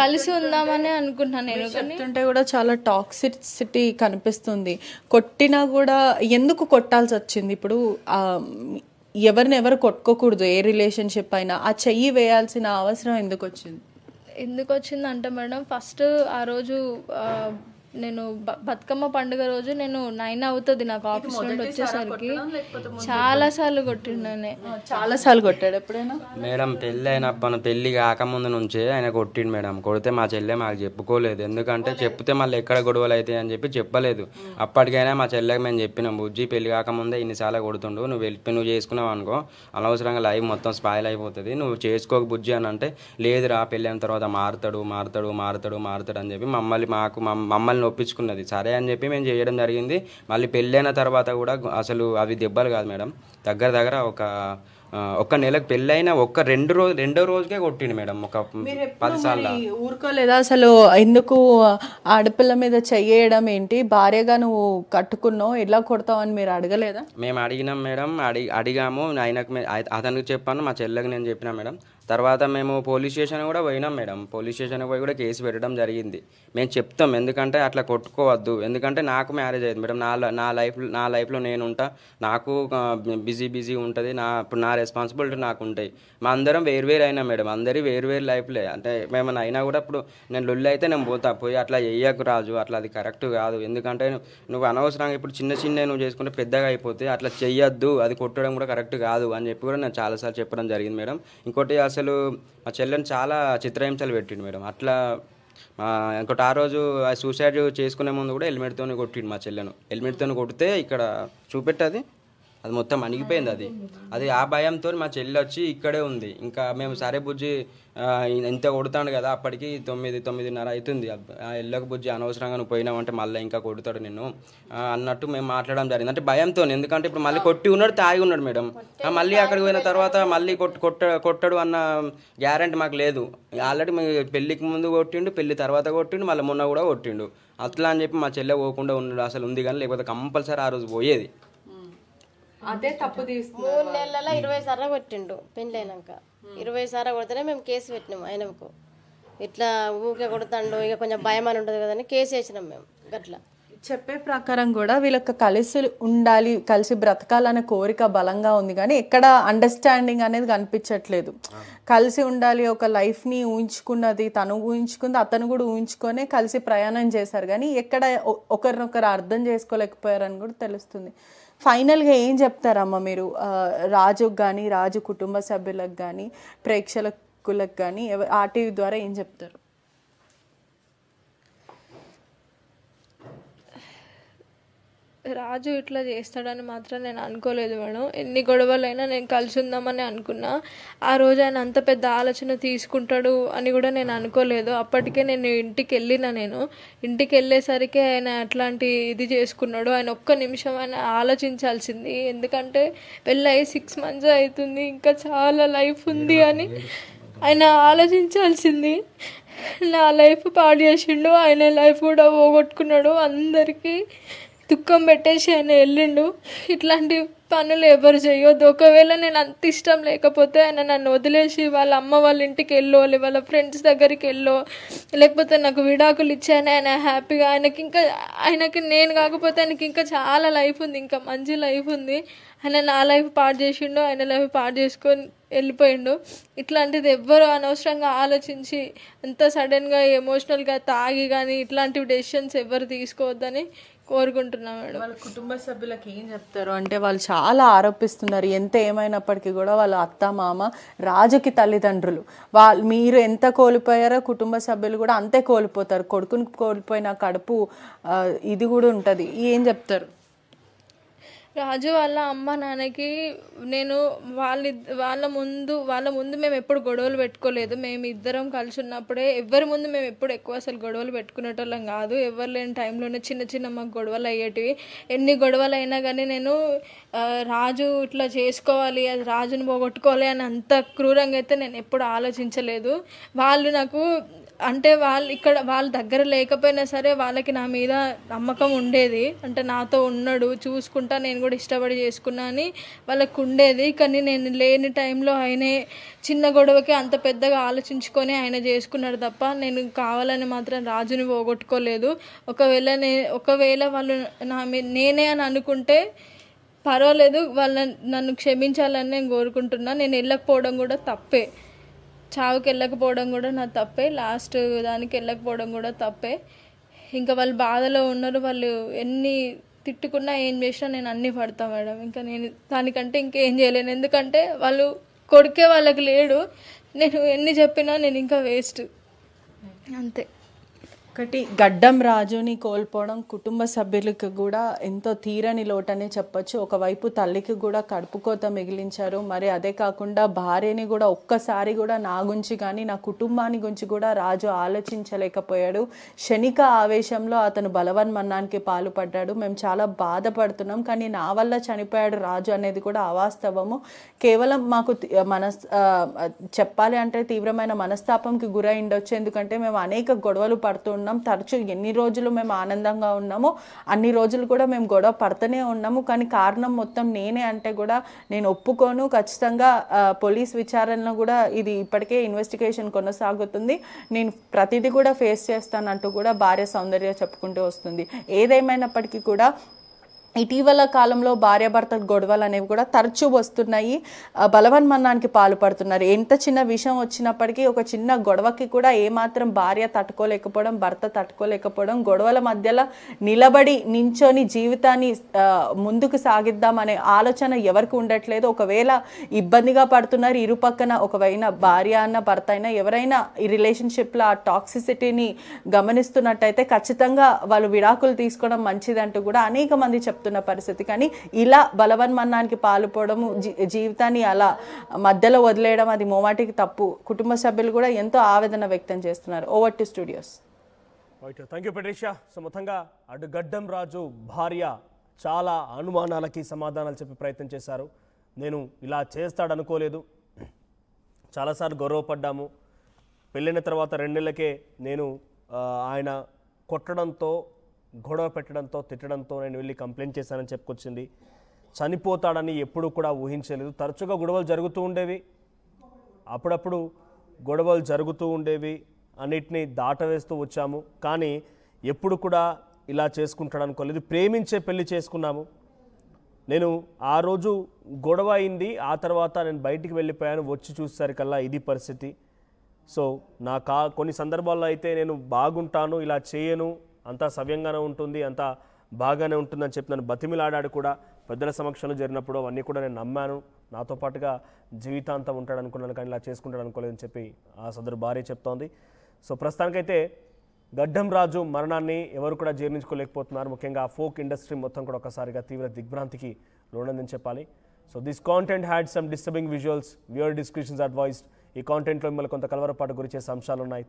కలిసి ఉందామని అనుకుంటున్నాను నేను. చెప్తుంటే కూడా చాలా టాక్సిసిటీ కనిపిస్తుంది. కొట్టినా కూడా ఎందుకు కొట్టాల్సి వచ్చింది? ఇప్పుడు ఎవరిని ఎవరు కొట్టుకోకూడదు ఏ రిలేషన్షిప్ అయినా, ఆ చెయ్యి వేయాల్సిన అవసరం ఎందుకు వచ్చింది? అంటే మేడం, ఫస్ట్ ఆ రోజు నేను బతుకమ్మ పండుగ రోజు నేను 9 అవుతుంది నాకు ఆఫీస్ నుండి వచ్చేసరికి. చాలా సార్లు కొట్టిండే. చాలా సార్లు కొట్టాడు. ఎప్పుడైనా మేడం పెళ్ళి అయినప్పుడు, పెళ్ళి కాకముందు నుంచే ఆయన కొట్టిండు మేడం. కొడితే మా చెల్లె మాకు చెప్పుకోలేదు, ఎందుకంటే చెప్తే మళ్ళీ ఎక్కడ గొడవలు అవుతాయి అని చెప్పి చెప్పలేదు. అప్పటికైనా మా చెల్లెకి మేము చెప్పినాం, బుజ్జి పెళ్లి కాకముందే ఇన్నిసార్లు కొడుతుండు, నువ్వు చేసుకున్నావు అనుకో అనవసరంగా లైఫ్ మొత్తం స్పాయిల్ అయిపోతుంది, నువ్వు చేసుకోక బుజ్జి అని అంటే, లేదురా పెళ్ళి అయిన తర్వాత మారుతాడు అని చెప్పి మమ్మల్ని ఒప్పించుకున్నది. సరే అని చెప్పి మేము చేయడం జరిగింది. మళ్ళీ పెళ్ళైన తర్వాత కూడా అసలు అవి దెబ్బలు కాదు మేడం, దగ్గర ఒక నెలకు పెళ్ళైన రెండో రోజుకే కొట్టిండు మేడం. ఒక 10 సార్లు ఊరుకోలేదా అసలు? ఎందుకు ఆడపిల్ల మీద చెయ్యడం ఏంటి? భార్యగా నువ్వు కట్టుకున్నావు, ఎలా కొడతావు అని మీరు అడగలేదా? మేము అడిగినాం మేడం, అడిగాము. ఆయనకు అతనికి చెప్పాను, మా చెల్లెకి నేను చెప్పినా మేడం. తర్వాత మేము పోలీస్ స్టేషన్ కూడా పోయినాం మేడం. పోలీస్ స్టేషన్కి పోయి కూడా కేసు పెట్టడం జరిగింది. మేము చెప్తాం, ఎందుకంటే అట్లా కొట్టుకోవద్దు, ఎందుకంటే నాకు మ్యారేజ్ అయ్యింది మేడం. నా లైఫ్లో నేను ఉంటా, నాకు బిజీ ఉంటుంది, ఇప్పుడు నా రెస్పాన్సిబిలిటీ నాకు ఉంటాయి. మా అందరం వేరు అయినా మేడం, అందరి వేరు లైఫ్లే. అంటే మేము అయినా కూడా ఇప్పుడు నేను లొల్లి అయితే నేను పోయి అట్లా చెయ్యకు రాజు, అట్లా అది కరెక్ట్ కాదు, ఎందుకంటే నువ్వు అనవసరంగా ఇప్పుడు చిన్న నువ్వు చేసుకుంటే పెద్దగా అయిపోతే అట్లా చెయ్యొద్దు, అది కొట్టడం కూడా కరెక్ట్ కాదు అని చెప్పి కూడా నేను చాలాసార్లు చెప్పడం జరిగింది మేడం. ఇంకోటి అసలు మా చెల్లెని చాలా చిత్రహింసలు పెట్టిండు మేడం. అట్లా ఇంకోటి ఆ రోజు సూసైడ్ చేసుకునే ముందు కూడా హెల్మెట్తో కొట్టిండు మా చెల్లెను. హెల్మెట్తో కొడితే ఇక్కడ చూపెట్టది, అది మొత్తం అణిగిపోయింది. అది ఆ భయంతో మా చెల్లి వచ్చి ఇక్కడే ఉంది. ఇంకా మేము సరే బుజ్జి ఎంత కొడతాడు కదా, అప్పటికి 9:30 అవుతుంది. ఎల్లకు బుజ్జి అనవసరంగా నువ్వు పోయినావంటే మళ్ళీ ఇంకా కొడతాడు నిన్ను అన్నట్టు మేము మాట్లాడడం జరిగింది. అంటే భయంతో, ఎందుకంటే ఇప్పుడు మళ్ళీ కొట్టి ఉన్నాడు, తాగి ఉన్నాడు మేడం. మళ్ళీ అక్కడికి పోయిన తర్వాత మళ్ళీ కొట్టడు అన్న గ్యారెంటీ మాకు లేదు. ఆల్రెడీ పెళ్ళికి ముందు కొట్టిండు, పెళ్లి తర్వాత కొట్టిండు, మళ్ళీ మొన్న కూడా కొట్టిండు. అట్లా అని చెప్పి మా చెల్లె పోకుండా ఉన్నాడు అసలు ఉంది, కానీ లేకపోతే కంపల్సరీ ఆ రోజు పోయేది. అదే తప్పు 3 నెలల 20 సార్లు కొట్టిండు. పెళ్ళైనాక 20 సార్లు కొడితేనే మేము కేసు పెట్టినాము. ఆయనకు ఇట్లా ఊకే కొడుతాండు, ఇక కొంచెం భయం అని ఉంటుంది కదని కేసు వేసినాం మేము. అట్లా చెప్పే ప్రకారం కూడా వీళ్ళకి కలిసి ఉండాలి, కలిసి బ్రతకాలనే కోరిక బలంగా ఉంది, కానీ ఎక్కడ అండర్స్టాండింగ్ అనేది కనిపించట్లేదు. కలిసి ఉండాలి, ఒక లైఫ్ని ఊహించుకున్నది, తను ఊహించుకుంది, అతను కూడా ఊహించుకొని కలిసి ప్రయాణం చేశారు, కానీ ఎక్కడ ఒకరినొకరు అర్థం చేసుకోలేకపోయారని కూడా తెలుస్తుంది. ఫైనల్గా ఏం చెప్తారమ్మా మీరు రాజుకు కానీ, రాజు కుటుంబ సభ్యులకు కానీ, ప్రేక్షకులకు కానీ, ఆర్టీవీ ద్వారా ఏం చెప్తారు? రాజు ఇట్లా చేస్తాడని మాత్రం నేను అనుకోలేదు మేడం. ఎన్ని గొడవలైనా నేను కలిసి ఉందామని అనుకున్నా. ఆ రోజు ఆయన అంత పెద్ద ఆలోచన తీసుకుంటాడు అని కూడా నేను అనుకోలేదు. అప్పటికే నేను ఇంటికి వెళ్ళేసరికి ఆయన అట్లాంటి ఇది చేసుకున్నాడు. ఆయన ఒక్క నిమిషం ఆయన ఆలోచించాల్సింది, ఎందుకంటే పెళ్ళయి 6 months అవుతుంది, ఇంకా చాలా లైఫ్ ఉంది అని ఆయన ఆలోచించాల్సింది. నా లైఫ్ పాడు చేసిండు, ఆయన లైఫ్ కూడా పోగొట్టుకున్నాడు, అందరికీ దుఃఖం పెట్టేసి ఆయన వెళ్ళిండు. ఇట్లాంటి పనులు ఎవరు చేయొద్దు. ఒకవేళ నేను అంత ఇష్టం లేకపోతే ఆయన నన్ను వదిలేసి వాళ్ళ అమ్మ వాళ్ళ ఇంటికి వెళ్ళో, వాళ్ళ ఫ్రెండ్స్ దగ్గరికి వెళ్ళో, లేకపోతే నాకు విడాకులు ఇచ్చాయని ఆయన హ్యాపీగా, ఆయనకి నేను కాకపోతే ఆయనకి ఇంకా చాలా లైఫ్ ఉంది, ఇంకా మంచి లైఫ్ ఉంది. ఆయన నా లైఫ్ పాడు చేసిండు, ఆయన లైఫ్ పాడు చేసుకొని వెళ్ళిపోయిండు. ఇట్లాంటిది ఎవ్వరు అనవసరంగా ఆలోచించి అంత సడన్గా ఎమోషనల్గా తాగి కానీ ఇట్లాంటివి డెసిషన్స్ ఎవరు తీసుకోవద్దని కోరుకుంటున్నాం మేడం. వాళ్ళ కుటుంబ సభ్యులకు ఏం చెప్తారు అంటే, వాళ్ళు చాలా ఆరోపిస్తున్నారు, ఎంత ఏమైనప్పటికీ కూడా వాళ్ళ అత్త మామ, రాజుకి తల్లిదండ్రులు, మీరు ఎంత కోల్పోయారో కుటుంబ సభ్యులు కూడా అంతే కోల్పోతారు. కొడుకుని కోల్పోయిన కడుపు ఇది కూడా ఉంటుంది. ఏం చెప్తారు? రాజు వాళ్ళ అమ్మ నాన్నకి నేను వాళ్ళ ముందు మేము ఎప్పుడు గొడవలు పెట్టుకోలేదు. మేము ఇద్దరం కలిసి ఉన్నప్పుడే ఎవరి ముందు మేము ఎప్పుడు ఎక్కువ అసలు గొడవలు పెట్టుకునేటోళ్ళం కాదు. ఎవరు లేని టైంలోనే చిన్న మాకు గొడవలు అయ్యేటివి. ఎన్ని గొడవలు అయినా కానీ నేను రాజు ఇట్లా చేసుకోవాలి, అది రాజుని పోగొట్టుకోవాలి అని అంత క్రూరంగా అయితే నేను ఎప్పుడు ఆలోచించలేదు. వాళ్ళు నాకు అంటే వాళ్ళ దగ్గర లేకపోయినా సరే వాళ్ళకి నా మీద నమ్మకం ఉండేది. అంటే నాతో ఉన్నాడు, చూసుకుంటా, నేను కూడా ఇష్టపడి చేసుకున్నా అని వాళ్ళకు ఉండేది. కానీ నేను లేని టైంలో ఆయనే చిన్న గొడవకి అంత పెద్దగా ఆలోచించుకొని ఆయన చేసుకున్నాడు తప్ప నేను కావాలని మాత్రం రాజుని పోగొట్టుకోలేదు. ఒకవేళ వాళ్ళు నేనే అని అనుకుంటే పర్వాలేదు, నన్ను క్షమించాలని నేను కోరుకుంటున్నా. నేను వెళ్ళకపోవడం కూడా తప్పే, చావుకి వెళ్ళకపోవడం కూడా నా తప్పే, లాస్ట్ దానికి వెళ్ళకపోవడం కూడా తప్పే. ఇంకా వాళ్ళు బాధలో ఉన్నారు, వాళ్ళు ఎన్ని తిట్టుకున్నా ఏం చేసినా నేను అన్నీ పడతా మేడం. ఇంకా నేను దానికంటే ఇంకేం చేయలేను. ఎందుకంటే వాళ్ళు కొడుకే వాళ్ళకి లేడు, నేను ఎన్ని చెప్పినా నేను ఇంకా వేస్ట్ అంతే. ఒకటి గడ్డం రాజుని కోల్పోవడం కుటుంబ సభ్యులకు కూడా ఎంతో తీరని లోటనే చెప్పొచ్చు. ఒకవైపు తల్లికి కూడా కడుపుకోత మిగిలించారు, మరి అదే కాకుండా భార్యని కూడా ఒక్కసారి కూడా నా గురించి కానీ నా కుటుంబాన్ని గురించి కూడా రాజు ఆలోచించలేకపోయాడు. క్షణిక ఆవేశంలో అతను బలవన్మరణానికి పాల్పడ్డాడు. మేము చాలా బాధపడుతున్నాం, కానీ నా వల్ల చనిపోయాడు రాజు అనేది కూడా అవాస్తవము. కేవలం మాకు చెప్పాలి అంటే తీవ్రమైన మనస్తాపంకి గురై ఉండొచ్చు. ఎందుకంటే మేము అనేక గొడవలు పడుతున్నాం, తరచూ ఎన్ని రోజులు మేము ఆనందంగా ఉన్నామో అన్ని రోజులు కూడా మేము గొడవ పడుతూనే ఉన్నాము. కానీ కారణం మొత్తం నేనే అంటే కూడా నేను ఒప్పుకోను. ఖచ్చితంగా పోలీస్ విచారణలో కూడా ఇది ఇప్పటికే ఇన్వెస్టిగేషన్ కొనసాగుతుంది, నేను ప్రతిదీ కూడా ఫేస్ చేస్తానంటూ కూడా భార్య సౌందర్య చెప్పుకుంటూ వస్తుంది. ఏదేమైనప్పటికీ కూడా ఇటీవల కాలంలో భార్యాభర్త గొడవలు అనేవి కూడా తరచూ వస్తున్నాయి. బలవన్మరణానికి పాల్పడుతున్నారు. ఎంత చిన్న విషయం వచ్చినప్పటికీ ఒక చిన్న గొడవకి కూడా ఏమాత్రం భార్య తట్టుకోలేకపోవడం, భర్త తట్టుకోలేకపోవడం, గొడవల మధ్యలో నించొని జీవితాన్ని ముందుకు సాగిద్దామనే ఆలోచన ఎవరికి ఉండట్లేదు. ఒకవేళ ఇబ్బందిగా పడుతున్నారు ఇరుపక్కన, ఒకవేళ భార్య అన్న భర్త అయినా ఎవరైనా ఈ రిలేషన్షిప్లో ఆ టాక్సిసిటీని గమనిస్తున్నట్టయితే ఖచ్చితంగా వాళ్ళు విడాకులు తీసుకోవడం మంచిదంటూ కూడా అనేక మంది చెప్తున్న పరిస్థితి. కానీ ఇలా బలవన్మరణానికి పాల్పడము, జీవితాన్ని అలా మధ్యలో వదిలేయడం అది మోమాటికి తప్పు. కుటుంబ సభ్యులు కూడా ఎంతో ఆవేదన వ్యక్తం చేస్తున్నారు. Over to studios. Thank you Patricia. So మొత్తంగా అటు గడ్డం రాజు భార్య చాలా అనుమానాలకి సమాధానాలు చెప్పే ప్రయత్నం చేశారు. నేను ఇలా చేస్తాడనుకోలేదు, చాలాసార్లు గొడవపడ్డాము, పెళ్ళైన తర్వాత 2 నెలలకే నేను ఆయన కొట్టడంతో, గొడవ పెట్టడంతో, తిట్టడంతో నేను వెళ్ళి కంప్లైంట్ చేశానని చెప్పుకొచ్చింది. చనిపోతాడని ఎప్పుడూ కూడా ఊహించలేదు. తరచుగా గొడవలు జరుగుతూ ఉండేవి, అప్పుడప్పుడు గొడవలు జరుగుతూ ఉండేవి, అన్నిటినీ దాటవేస్తూ వచ్చాము. కానీ ఎప్పుడు కూడా ఇలా చేసుకుంటాడు అనుకోలేదు. ప్రేమించే పెళ్లి చేసుకున్నాము. నేను ఆ రోజు గొడవ అయింది, ఆ తర్వాత నేను బయటికి వెళ్ళిపోయాను. వచ్చి చూసేసరికల్లా ఇది పరిస్థితి. సో కొన్ని సందర్భాల్లో అయితే నేను బాగుంటాను, ఇలా చేయను, అంతా సవ్యంగానే ఉంటుంది, అంతా బాగానే ఉంటుందని చెప్పి నన్ను బతిమిలాడాడు కూడా. పెద్దల సమక్షంలో జరిగినప్పుడు అవన్నీ కూడా నేను నమ్మాను. నాతో పాటుగా జీవితాంతం ఉంటాడు అనుకున్నాను, కానీ ఇలా చేసుకుంటాడు అనుకోలేదని చెప్పి ఆ సదరు భార్య చెప్తోంది. సో ప్రస్తుతానికైతే గడ్డం రాజు మరణాన్ని ఎవరు కూడా జీర్ణించుకోలేకపోతున్నారు. ముఖ్యంగా ఫోక్ ఇండస్ట్రీ మొత్తం కూడా ఒకసారిగా తీవ్ర దిగ్భ్రాంతికి లోనని చెప్పాలి. So this content had some disturbing visuals, viewer descriptions advised. ఈ కాంటెంట్లో మిమ్మల్ని కొంత కలవరపాటు గురి చేసే అంశాలు ఉన్నాయి.